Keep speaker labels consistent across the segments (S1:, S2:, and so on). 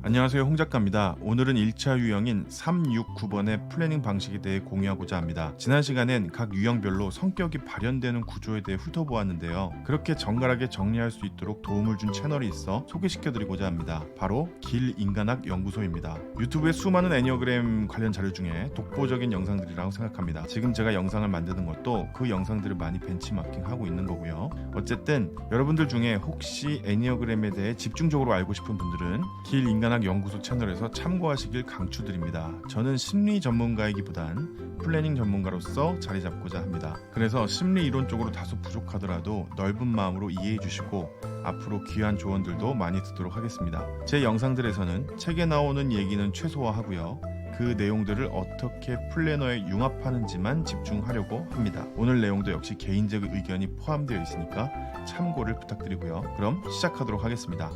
S1: 안녕하세요, 홍작가입니다. 오늘은 1차 유형인 369번의 플래닝 방식에 대해 공유하고자 합니다. 지난 시간엔 각 유형별로 성격이 발현되는 구조에 대해 훑어보았는데요. 그렇게 정갈하게 정리할 수 있도록 도움을 준 채널이 있어 소개시켜드리고자 합니다. 바로 길인간학 연구소입니다. 유튜브에 수많은 애니어그램 관련 자료 중에 독보적인 영상들이라고 생각합니다. 지금 제가 영상을 만드는 것도 그 영상들을 많이 벤치마킹하고 있는 거고요. 어쨌든 여러분들 중에 혹시 애니어그램에 대해 집중적으로 알고 싶은 분들은 길인간학 연구소 채널에서 참고하시길 강추드립니다. 저는 심리 전문가이기보단 플래닝 전문가로서 자리 잡고자 합니다. 그래서 심리 이론적으로 다소 부족하더라도 넓은 마음으로 이해해 주시고 앞으로 귀한 조언들도 많이 듣도록 하겠습니다. 제 영상들에서는 책에 나오는 얘기는 최소화하고요. 그 내용들을 어떻게 플래너에 융합하는지만 집중하려고 합니다. 오늘 내용도 역시 개인적 의견이 포함되어 있으니까 참고를 부탁드리고요. 그럼 시작하도록 하겠습니다.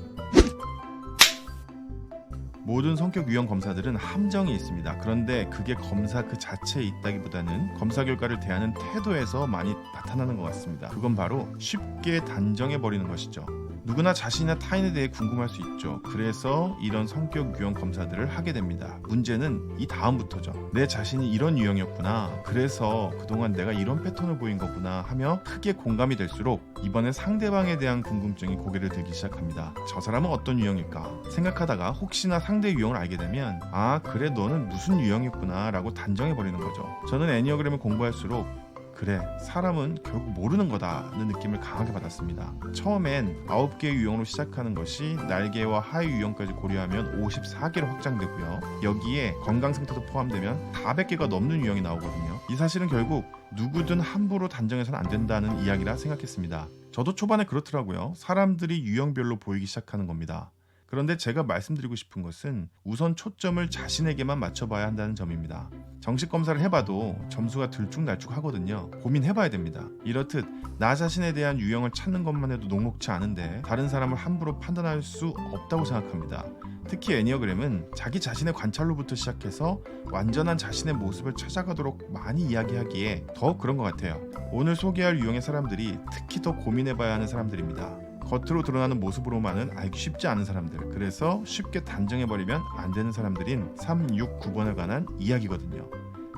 S1: 모든 성격 유형 검사들은 함정이 있습니다. 그런데 그게 검사 그 자체에 있다기보다는 검사 결과를 대하는 태도에서 많이 나타나는 것 같습니다. 그건 바로 쉽게 단정해버리는 것이죠. 누구나 자신이나 타인에 대해 궁금할 수 있죠. 그래서 이런 성격 유형 검사들을 하게 됩니다. 문제는 이 다음부터죠. 내 자신이 이런 유형이었구나. 그래서 그동안 내가 이런 패턴을 보인 거구나 하며 크게 공감이 될수록 이번에 상대방에 대한 궁금증이 고개를 들기 시작합니다. 저 사람은 어떤 유형일까? 생각하다가 혹시나 상대 유형을 알게 되면 아 그래 너는 무슨 유형이었구나 라고 단정해버리는 거죠. 저는 애니어그램을 공부할수록 그래 사람은 결국 모르는 거다는 느낌을 강하게 받았습니다. 처음엔 9개의 유형으로 시작하는 것이 날개와 하위 유형까지 고려하면 54개로 확장되고요. 여기에 건강 상태도 포함되면 400개가 넘는 유형이 나오거든요. 이 사실은 결국 누구든 함부로 단정해서는 안 된다는 이야기라 생각했습니다. 저도 초반에 그렇더라고요. 사람들이 유형별로 보이기 시작하는 겁니다. 그런데 제가 말씀드리고 싶은 것은 우선 초점을 자신에게만 맞춰봐야 한다는 점입니다. 정식 검사를 해봐도 점수가 들쭉날쭉 하거든요. 고민해봐야 됩니다. 이렇듯 나 자신에 대한 유형을 찾는 것만 해도 녹록치 않은데 다른 사람을 함부로 판단할 수 없다고 생각합니다. 특히 애니어그램은 자기 자신의 관찰로부터 시작해서 완전한 자신의 모습을 찾아가도록 많이 이야기하기에 더 그런 것 같아요. 오늘 소개할 유형의 사람들이 특히 더 고민해봐야 하는 사람들입니다. 겉으로 드러나는 모습으로만은 알기 쉽지 않은 사람들, 그래서 쉽게 단정해버리면 안 되는 사람들인 369번에 관한 이야기거든요.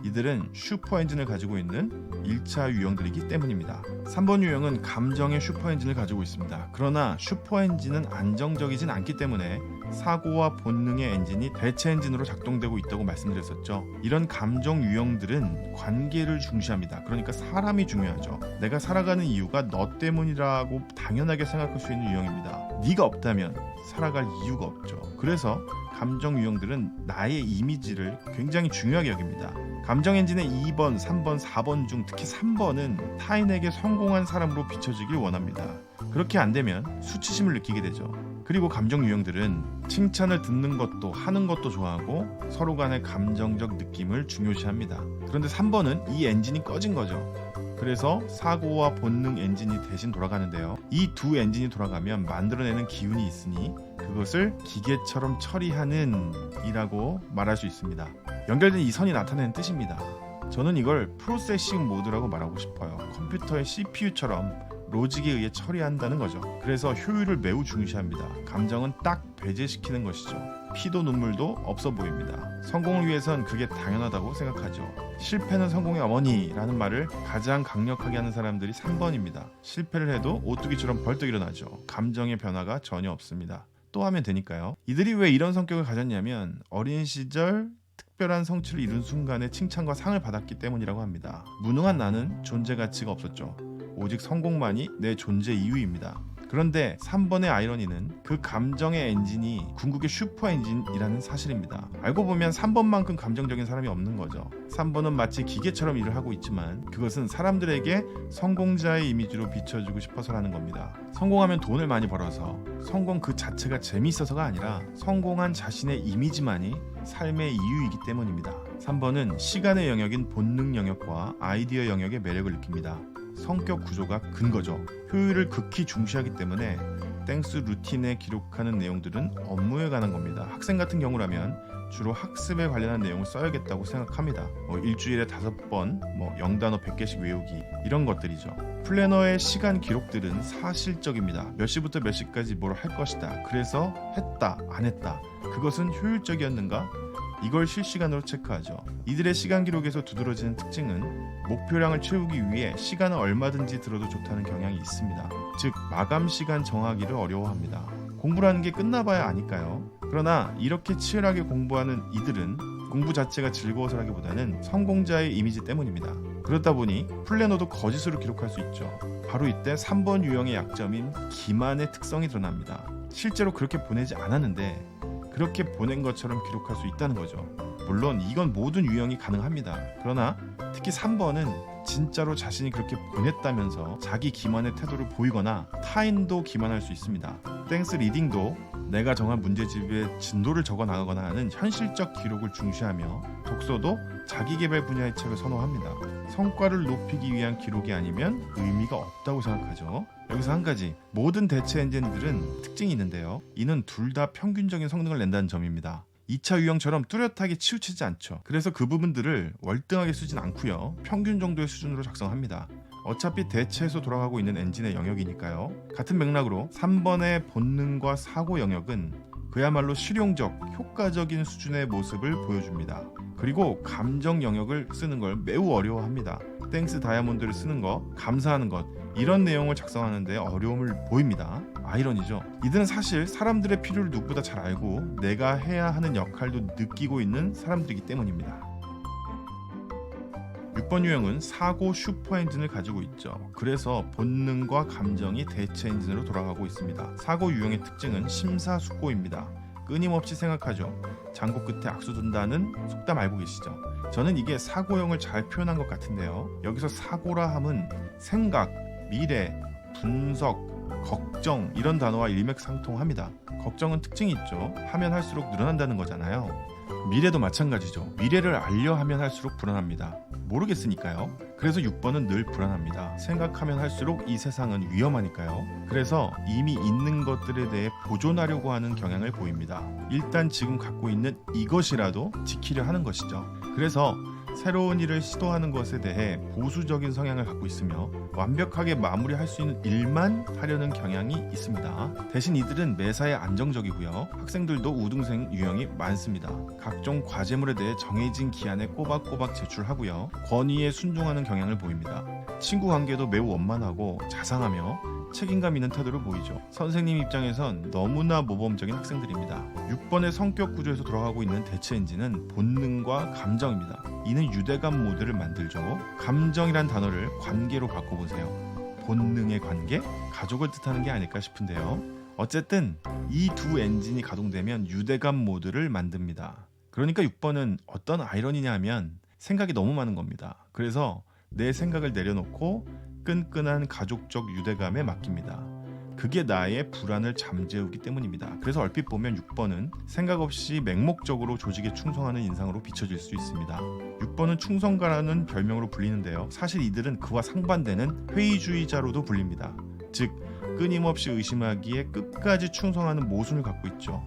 S1: 이들은 슈퍼엔진을 가지고 있는 1차 유형들이기 때문입니다. 3번 유형은 감정의 슈퍼엔진을 가지고 있습니다. 그러나 슈퍼엔진은 안정적이진 않기 때문에 사고와 본능의 엔진이 대체 엔진으로 작동되고 있다고 말씀드렸었죠. 이런 감정 유형들은 관계를 중시합니다. 그러니까 사람이 중요하죠. 내가 살아가는 이유가 너 때문이라고 당연하게 생각할 수 있는 유형입니다. 네가 없다면 살아갈 이유가 없죠. 그래서 감정 유형들은 나의 이미지를 굉장히 중요하게 여깁니다. 감정 엔진의 2번, 3번, 4번 중 특히 3번은 타인에게 성공한 사람으로 비춰지길 원합니다. 그렇게 안 되면 수치심을 느끼게 되죠. 그리고 감정 유형들은 칭찬을 듣는 것도 하는 것도 좋아하고 서로 간의 감정적 느낌을 중요시합니다. 그런데 3번은 이 엔진이 꺼진 거죠. 그래서 사고와 본능 엔진이 대신 돌아가는데요. 이 두 엔진이 돌아가면 만들어내는 기운이 있으니 그것을 기계처럼 처리하는 이라고 말할 수 있습니다. 연결된 이 선이 나타내는 뜻입니다. 저는 이걸 프로세싱 모드라고 말하고 싶어요. 컴퓨터의 CPU처럼 로직에 의해 처리한다는 거죠. 그래서 효율을 매우 중시합니다. 감정은 딱 배제시키는 것이죠. 피도 눈물도 없어 보입니다. 성공을 위해선 그게 당연하다고 생각하죠. 실패는 성공의 어머니라는 말을 가장 강력하게 하는 사람들이 3번입니다. 실패를 해도 오뚜기처럼 벌떡 일어나죠. 감정의 변화가 전혀 없습니다. 또 하면 되니까요. 이들이 왜 이런 성격을 가졌냐면 어린 시절 특별한 성취를 이룬 순간에 칭찬과 상을 받았기 때문이라고 합니다. 무능한 나는 존재 가치가 없었죠. 오직 성공만이 내 존재 이유입니다. 그런데 3번의 아이러니는 그 감정의 엔진이 궁극의 슈퍼 엔진이라는 사실입니다. 알고 보면 3번만큼 감정적인 사람이 없는 거죠. 3번은 마치 기계처럼 일을 하고 있지만 그것은 사람들에게 성공자의 이미지로 비춰주고 싶어서라는 겁니다. 성공하면 돈을 많이 벌어서 성공 그 자체가 재미있어서가 아니라 성공한 자신의 이미지만이 삶의 이유이기 때문입니다. 3번은 시간의 영역인 본능 영역과 아이디어 영역의 매력을 느낍니다. 성격 구조가 근거죠. 효율을 극히 중시하기 때문에 땡스 루틴에 기록하는 내용들은 업무에 관한 겁니다. 학생 같은 경우라면 주로 학습에 관련한 내용을 써야겠다고 생각합니다. 일주일에 5번, 0단어 100개씩 외우기 이런 것들이죠. 플래너의 시간 기록들은 사실적입니다. 몇 시부터 몇 시까지 뭘 할 것이다. 그래서 했다, 안 했다. 그것은 효율적이었는가? 이걸 실시간으로 체크하죠. 이들의 시간 기록에서 두드러지는 특징은 목표량을 채우기 위해 시간을 얼마든지 들어도 좋다는 경향이 있습니다. 즉 마감 시간 정하기를 어려워합니다. 공부라는 게 끝나봐야 아니까요. 그러나 이렇게 치열하게 공부하는 이들은 공부 자체가 즐거워서라기보다는 성공자의 이미지 때문입니다. 그렇다 보니 플래너도 거짓으로 기록할 수 있죠. 바로 이때 3번 유형의 약점인 기만의 특성이 드러납니다. 실제로 그렇게 보내지 않았는데 그렇게 보낸 것처럼 기록할 수 있다는 거죠. 물론 이건 모든 유형이 가능합니다. 그러나 특히 3번은 진짜로 자신이 그렇게 보냈다면서 자기 기만의 태도를 보이거나 타인도 기만할 수 있습니다. 땡스 리딩도 내가 정한 문제집에 진도를 적어 나가거나 하는 현실적 기록을 중시하며 독서도 자기계발 분야의 책을 선호합니다. 성과를 높이기 위한 기록이 아니면 의미가 없다고 생각하죠. 여기서 한 가지, 모든 대체 엔진들은 특징이 있는데요. 이는 둘 다 평균적인 성능을 낸다는 점입니다. 2차 유형처럼 뚜렷하게 치우치지 않죠. 그래서 그 부분들을 월등하게 쓰진 않고요. 평균 정도의 수준으로 작성합니다. 어차피 대체에서 돌아가고 있는 엔진의 영역이니까요. 같은 맥락으로 3번의 본능과 사고 영역은 그야말로 실용적, 효과적인 수준의 모습을 보여줍니다. 그리고 감정 영역을 쓰는 걸 매우 어려워합니다. 땡스 다이아몬드를 쓰는 거, 감사하는 것, 이런 내용을 작성하는데 어려움을 보입니다. 아이러니죠. 이들은 사실 사람들의 필요를 누구보다 잘 알고 내가 해야 하는 역할도 느끼고 있는 사람들이기 때문입니다. 6번 유형은 사고 슈퍼 엔진을 가지고 있죠. 그래서 본능과 감정이 대체 엔진으로 돌아가고 있습니다. 사고 유형의 특징은 심사숙고입니다. 끊임없이 생각하죠. 장고 끝에 악수 둔다는 속담 알고 계시죠? 저는 이게 사고형을 잘 표현한 것 같은데요. 여기서 사고라 함은 생각, 미래, 분석, 걱정 이런 단어와 일맥상통합니다. 걱정은 특징이 있죠. 하면 할수록 늘어난다는 거잖아요. 미래도 마찬가지죠. 미래를 알려 하면 할수록 불안합니다. 모르겠으니까요. 그래서 6번은 늘 불안합니다. 생각하면 할수록 이 세상은 위험하니까요. 그래서 이미 있는 것들에 대해 보존하려고 하는 경향을 보입니다. 일단 지금 갖고 있는 이것이라도 지키려 하는 것이죠. 그래서 새로운 일을 시도하는 것에 대해 보수적인 성향을 갖고 있으며 완벽하게 마무리할 수 있는 일만 하려는 경향이 있습니다. 대신 이들은 매사에 안정적이고요. 학생들도 우등생 유형이 많습니다. 각종 과제물에 대해 정해진 기한에 꼬박꼬박 제출하고요. 권위에 순종하는 경향을 보입니다. 친구 관계도 매우 원만하고 자상하며 책임감 있는 태도를 보이죠. 선생님 입장에선 너무나 모범적인 학생들입니다. 6번의 성격 구조에서 돌아가고 있는 대체 엔진은 본능과 감정입니다. 이는 유대감 모드를 만들죠. 감정이란 단어를 관계로 바꿔보세요. 본능의 관계? 가족을 뜻하는 게 아닐까 싶은데요. 어쨌든 이 두 엔진이 가동되면 유대감 모드를 만듭니다. 그러니까 6번은 어떤 아이러니냐 하면 생각이 너무 많은 겁니다. 그래서 내 생각을 내려놓고 끈끈한 가족적 유대감에 맡깁니다. 그게 나의 불안을 잠재우기 때문입니다. 그래서 얼핏 보면 6번은 생각 없이 맹목적으로 조직에 충성하는 인상으로 비춰질 수 있습니다. 6번은 충성가라는 별명으로 불리는데요. 사실 이들은 그와 상반되는 회의주의자로도 불립니다. 즉 끊임없이 의심하기에 끝까지 충성하는 모순을 갖고 있죠.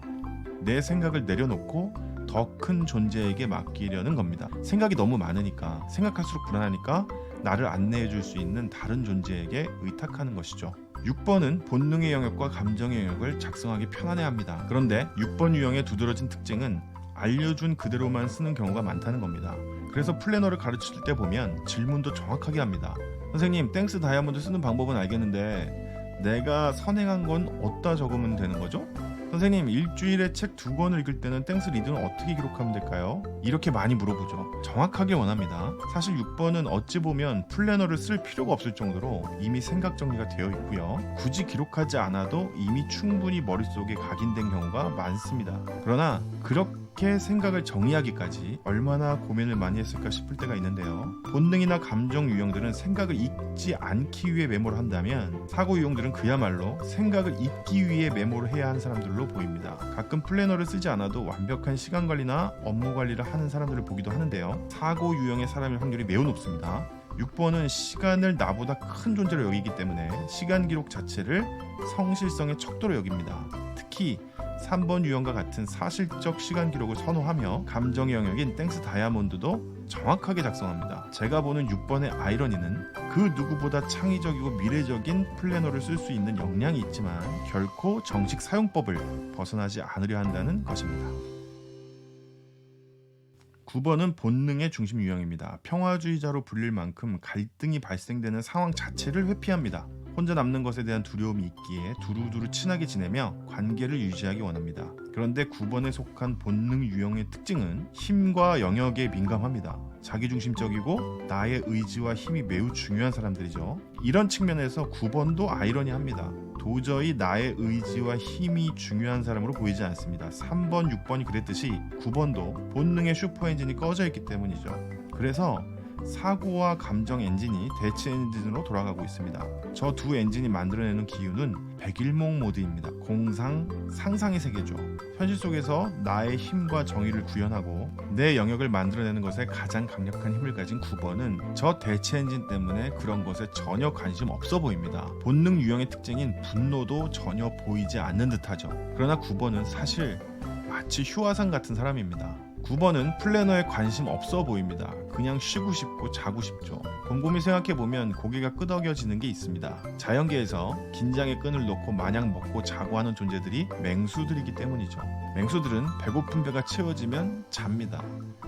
S1: 내 생각을 내려놓고 더 큰 존재에게 맡기려는 겁니다. 생각이 너무 많으니까, 생각할수록 불안하니까 나를 안내해 줄 수 있는 다른 존재에게 의탁하는 것이죠. 6번은 본능의 영역과 감정의 영역을 작성하기 편안해합니다. 그런데 6번 유형의 두드러진 특징은 알려준 그대로만 쓰는 경우가 많다는 겁니다. 그래서 플래너를 가르칠 때 보면 질문도 정확하게 합니다. 선생님, 땡스 다이아몬드 쓰는 방법은 알겠는데 내가 선행한 건 어디다 적으면 되는 거죠? 선생님, 일주일에 책 2권을 읽을 때는 땡스 리드는 어떻게 기록하면 될까요? 이렇게 많이 물어보죠. 정확하게 원합니다. 사실 6번은 어찌 보면 플래너를 쓸 필요가 없을 정도로 이미 생각 정리가 되어 있고요. 굳이 기록하지 않아도 이미 충분히 머릿속에 각인된 경우가 많습니다. 그러나 그렇게 생각을 정의하기까지 얼마나 고민을 많이 했을까 싶을 때가 있는데요. 본능이나 감정 유형들은 생각을 잊지 않기 위해 메모를 한다면 사고 유형들은 그야말로 생각을 잊기 위해 메모를 해야 하는 사람들로 보입니다. 가끔 플래너를 쓰지 않아도 완벽한 시간 관리나 업무 관리를 하는 사람들을 보기도 하는데요. 사고 유형의 사람일 확률이 매우 높습니다. 6번은 시간을 나보다 큰 존재로 여기기 때문에 시간 기록 자체를 성실성의 척도로 여깁니다. 특히 3번 유형과 같은 사실적 시간 기록을 선호하며 감정의 영역인 땡스 다이아몬드도 정확하게 작성합니다. 제가 보는 6번의 아이러니는 그 누구보다 창의적이고 미래적인 플래너를 쓸 수 있는 역량이 있지만 결코 정식 사용법을 벗어나지 않으려 한다는 것입니다. 9번은 본능의 중심 유형입니다. 평화주의자로 불릴 만큼 갈등이 발생되는 상황 자체를 회피합니다. 혼자 남는 것에 대한 두려움이 있기에 두루두루 친하게 지내며 관계를 유지하기 원합니다. 그런데 9번에 속한 본능 유형의 특징은 힘과 영역에 민감합니다. 자기중심적이고 나의 의지와 힘이 매우 중요한 사람들이죠. 이런 측면에서 9번도 아이러니합니다. 도저히 나의 의지와 힘이 중요한 사람으로 보이지 않습니다. 3번, 6번이 그랬듯이 9번도 본능의 슈퍼엔진이 꺼져 있기 때문이죠. 그래서 사고와 감정 엔진이 대체 엔진으로 돌아가고 있습니다. 저 두 엔진이 만들어내는 기운은 백일몽 모드입니다. 공상, 상상의 세계죠. 현실 속에서 나의 힘과 정의를 구현하고 내 영역을 만들어내는 것에 가장 강력한 힘을 가진 9번은 저 대체 엔진 때문에 그런 것에 전혀 관심 없어 보입니다. 본능 유형의 특징인 분노도 전혀 보이지 않는 듯하죠. 그러나 9번은 사실 마치 휴화상 같은 사람입니다. 9번은 플래너에 관심 없어 보입니다. 그냥 쉬고 싶고 자고 싶죠. 곰곰이 생각해보면 고개가 끄덕여지는 게 있습니다. 자연계에서 긴장의 끈을 놓고 마냥 먹고 자고 하는 존재들이 맹수들이기 때문이죠. 맹수들은 배고픈 배가 채워지면 잡니다.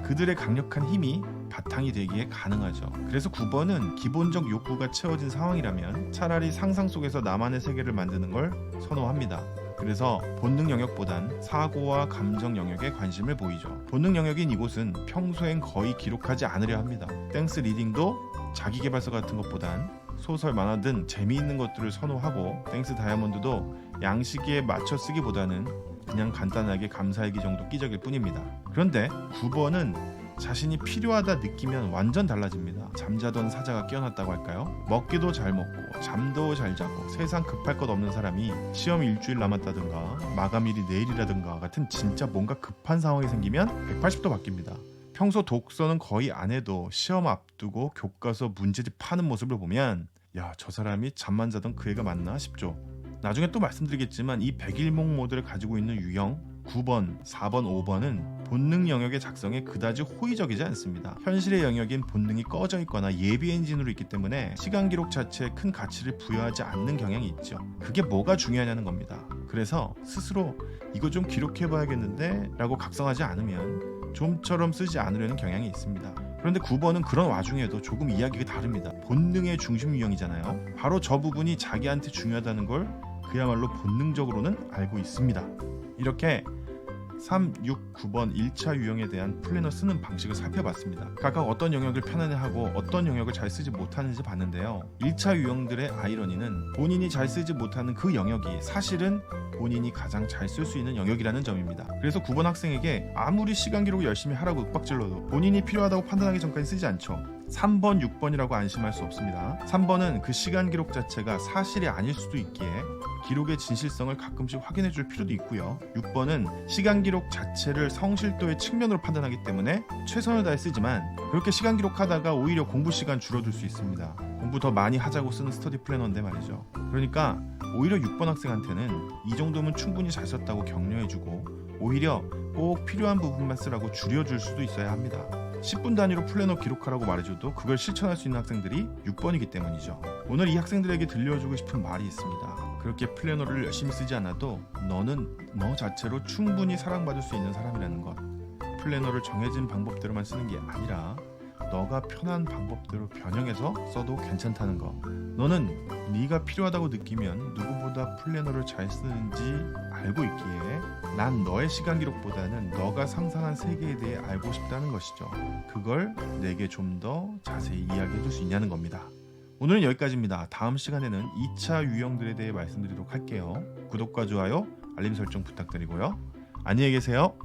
S1: 그들의 강력한 힘이 바탕이 되기에 가능하죠. 그래서 9번은 기본적 욕구가 채워진 상황이라면 차라리 상상 속에서 나만의 세계를 만드는 걸 선호합니다. 그래서 본능 영역보단 사고와 감정 영역에 관심을 보이죠. 본능 영역인 이곳은 평소엔 거의 기록하지 않으려 합니다. 땡스 리딩도 자기계발서 같은 것보단 소설, 만화 등 재미있는 것들을 선호하고 땡스 다이아몬드도 양식에 맞춰 쓰기보다는 그냥 간단하게 감사일기 정도 끼적일 뿐입니다. 그런데 9번은 자신이 필요하다 느끼면 완전 달라집니다. 잠자던 사자가 깨어났다고 할까요? 먹기도 잘 먹고 잠도 잘 자고 세상 급할 것 없는 사람이 시험 일주일 남았다든가 마감일이 내일이라든가 같은 진짜 뭔가 급한 상황이 생기면 180도 바뀝니다. 평소 독서는 거의 안 해도 시험 앞두고 교과서 문제집 파는 모습을 보면 야, 저 사람이 잠만 자던 그 애가 맞나 싶죠. 나중에 또 말씀드리겠지만 이 백일몽 모드를 가지고 있는 유형 9번, 4번, 5번은 본능 영역의 작성에 그다지 호의적이지 않습니다. 현실의 영역인 본능이 꺼져 있거나 예비 엔진으로 있기 때문에 시간 기록 자체에 큰 가치를 부여하지 않는 경향이 있죠. 그게 뭐가 중요하냐는 겁니다. 그래서 스스로 이거 좀 기록해봐야겠는데 라고 각성하지 않으면 좀처럼 쓰지 않으려는 경향이 있습니다. 그런데 9번은 그런 와중에도 조금 이야기가 다릅니다. 본능의 중심 유형이잖아요. 바로 저 부분이 자기한테 중요하다는 걸 그야말로 본능적으로는 알고 있습니다. 이렇게 3, 6, 9번 1차 유형에 대한 플래너 쓰는 방식을 살펴봤습니다. 각각 어떤 영역을 편안해하고 어떤 영역을 잘 쓰지 못하는지 봤는데요. 1차 유형들의 아이러니는 본인이 잘 쓰지 못하는 그 영역이 사실은 본인이 가장 잘 쓸 수 있는 영역이라는 점입니다. 그래서 9번 학생에게 아무리 시간 기록을 열심히 하라고 윽박질러도 본인이 필요하다고 판단하기 전까지 쓰지 않죠. 3번, 6번이라고 안심할 수 없습니다. 3번은 그 시간 기록 자체가 사실이 아닐 수도 있기에 기록의 진실성을 가끔씩 확인해 줄 필요도 있고요. 6번은 시간 기록 자체를 성실도의 측면으로 판단하기 때문에 최선을 다해 쓰지만 그렇게 시간 기록하다가 오히려 공부 시간 줄어들 수 있습니다. 공부 더 많이 하자고 쓰는 스터디 플래너인데 말이죠. 그러니까 오히려 6번 학생한테는 이 정도면 충분히 잘 썼다고 격려해주고 오히려 꼭 필요한 부분만 쓰라고 줄여줄 수도 있어야 합니다. 10분 단위로 플래너 기록하라고 말해줘도 그걸 실천할 수 있는 학생들이 6번이기 때문이죠. 오늘 이 학생들에게 들려주고 싶은 말이 있습니다. 그렇게 플래너를 열심히 쓰지 않아도 너는 너 자체로 충분히 사랑받을 수 있는 사람이라는 것. 플래너를 정해진 방법대로만 쓰는 게 아니라 너가 편한 방법대로 변형해서 써도 괜찮다는 거. 너는 네가 필요하다고 느끼면 누구보다 플래너를 잘 쓰는지 알고 있기에 난 너의 시간 기록보다는 너가 상상한 세계에 대해 알고 싶다는 것이죠. 그걸 내게 좀 더 자세히 이야기해 줄 수 있냐는 겁니다. 오늘은 여기까지입니다. 다음 시간에는 2차 유형들에 대해 말씀드리도록 할게요. 구독과 좋아요, 알림 설정 부탁드리고요. 안녕히 계세요.